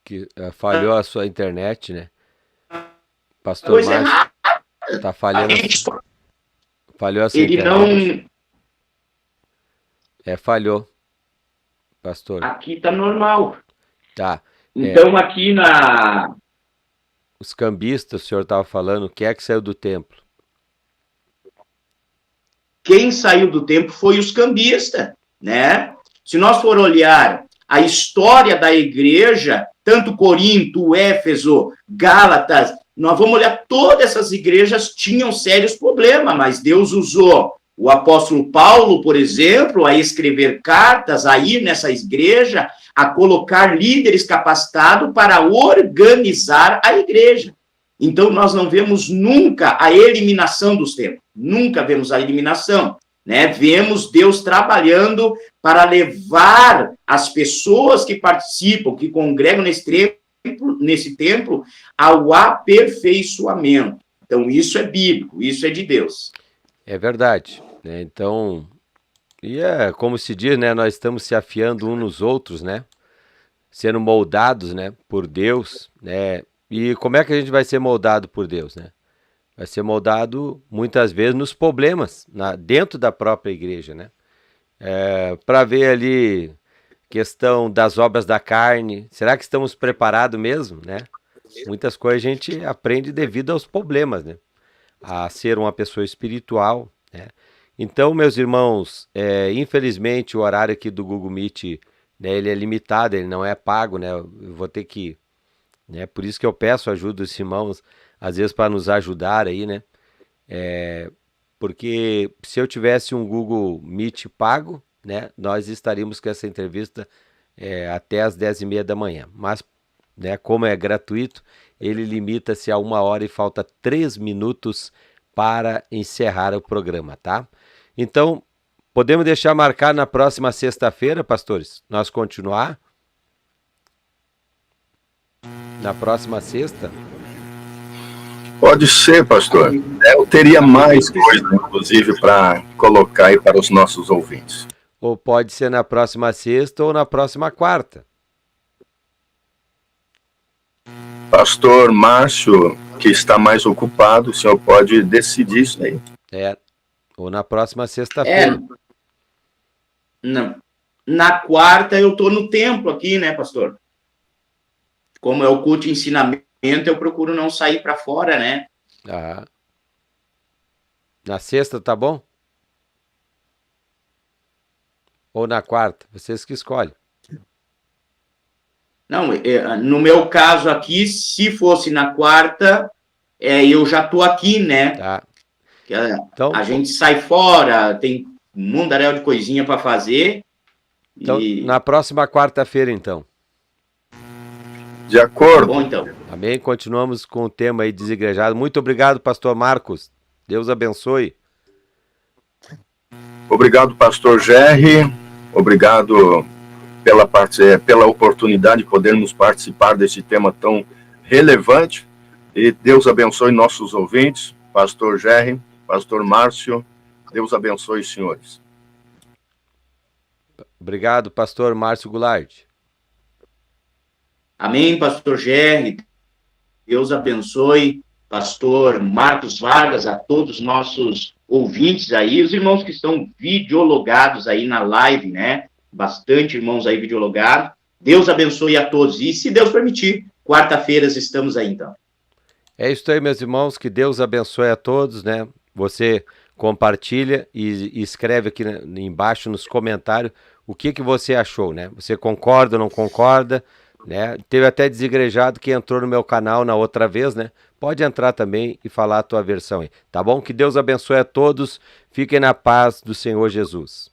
Que falhou a sua internet, né? Pastor Márcio, tá falhando. Falhou a sua internet. Não... falhou, pastor. Aqui tá normal. Tá. Então, aqui na... Os cambistas, o senhor estava falando, quem é que saiu do templo? Quem saiu do templo foi os cambistas, né? Se nós for olhar a história da igreja, tanto Corinto, Éfeso, Gálatas, nós vamos olhar, todas essas igrejas tinham sérios problemas, mas Deus usou o apóstolo Paulo, por exemplo, a escrever cartas, a ir nessa igreja, a colocar líderes capacitados para organizar a igreja. Então, nós não vemos nunca a eliminação dos templos, nunca vemos a eliminação, né? Vemos Deus trabalhando para levar as pessoas que participam, que congregam nesse templo, ao aperfeiçoamento. Então, isso é bíblico, isso é de Deus. É verdade, né? Então, e é como se diz, né? Nós estamos se afiando uns nos outros, né? Sendo moldados, né? Por Deus, né? E como é que a gente vai ser moldado por Deus, né? Vai ser moldado muitas vezes nos problemas, dentro da própria igreja, né? Para ver ali questão das obras da carne, será que estamos preparados mesmo, né? Muitas coisas a gente aprende devido aos problemas, né? A ser uma pessoa espiritual, né? Então, meus irmãos, infelizmente o horário aqui do Google Meet, né, ele é limitado, ele não é pago, né? Eu vou ter que, né? Por isso que eu peço ajuda dos irmãos, às vezes para nos ajudar aí, né? Porque se eu tivesse um Google Meet pago, né, nós estaríamos com essa entrevista até às 10h30 da manhã. Mas, né, como é gratuito, ele limita-se a 1h e falta 3 minutos para encerrar o programa, tá? Então, podemos deixar marcar na próxima sexta-feira, pastores? Nós continuar? Na próxima sexta? Pode ser, pastor. Eu teria mais coisa, inclusive, para colocar aí para os nossos ouvintes. Ou pode ser na próxima sexta ou na próxima quarta. Pastor Márcio, que está mais ocupado, o senhor pode decidir isso aí. Ou na próxima sexta-feira. Na quarta eu estou no templo aqui, né, pastor? Como é o culto de ensinamento, eu procuro não sair para fora, né? Na sexta, tá bom? Ou na quarta? Vocês que escolhem. Não, no meu caso aqui, se fosse na quarta, eu já estou aqui, né? Tá. Então, a gente sai fora, tem um mundaréu de coisinha para fazer. Então, na próxima quarta-feira, então. De acordo. Tá bom, então. Amém? Continuamos com o tema aí, desigrejado. Muito obrigado, pastor Marcos. Deus abençoe. Obrigado, pastor Gerry. Obrigado pela oportunidade de podermos participar desse tema tão relevante. E Deus abençoe nossos ouvintes. Pastor Gerry, pastor Márcio, Deus abençoe os senhores. Obrigado, pastor Márcio Goulart. Amém, pastor Gerry. Deus abençoe, pastor Marcos Vargas, a todos os nossos ouvintes aí, os irmãos que estão videologados aí na live, né? Bastante irmãos aí videologados. Deus abençoe a todos. E se Deus permitir, quarta-feiras estamos aí, então. É isso aí, meus irmãos. Que Deus abençoe a todos, né? Você compartilha e escreve aqui embaixo nos comentários o que você achou, né? Você concorda ou não concorda, né? Teve até desigrejado que entrou no meu canal na outra vez, né? Pode entrar também e falar a tua versão aí, tá bom? Que Deus abençoe a todos. Fiquem na paz do Senhor Jesus.